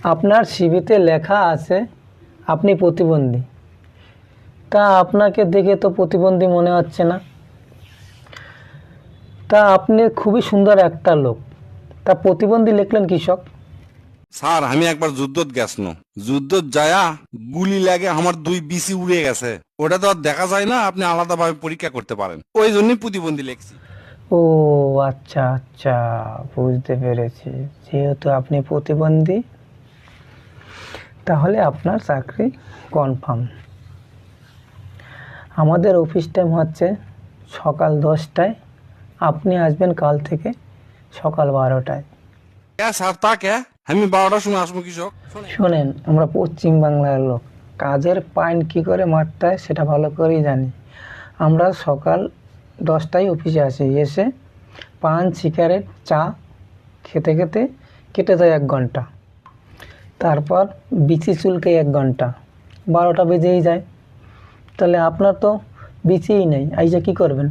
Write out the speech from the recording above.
আপনার সিভিতে লেখা আছে আপনি প্রতিবন্ধী। তা আপনাকে দেখে তো প্রতিবন্ধী মনে হচ্ছে না। তা আপনি খুবই সুন্দর একটা লোক, তা প্রতিবন্ধী লিখলেন কৃষক? স্যার আমি একবার যুদ্ধত গেছন, যুদ্ধত যায়া গুলি লাগে আমার 2 বিসি উড়ে গেছে। ওটা তো আর দেখা যায় না, আপনি আলাদাভাবে পরীক্ষা করতে পারেন, ওই জন্যই প্রতিবন্ধী লেখছি। ও আচ্ছা আচ্ছা, বুঝতে পেরেছি। যেহেতু আপনি প্রতিবন্ধী, তাহলে আপনার চাকরি কনফার্ম। আমাদের অফিস টাইম হচ্ছে সকাল 10টায়, আপনি আসবেন কাল থেকে সকাল 12টায়। স্যার তা কে? আমি 12টার সময় আসবো কৃষক। শোনেন, আমরা পশ্চিম বাংলার লোক, কাজের পয়েন্ট কী করে মারতে হয় সেটা ভালো করেই জানি। আমরা সকাল 10টায় অফিসে আসি, এসে পান সিগারেট চা খেতে খেতে কেটে যায় 1 ঘন্টা। তারপর বিচি চুলকে 1 ঘন্টা, 12টা বেজেই যায়। তাহলে আপনার তো বিচিই নেই, এই যে কী করবেন?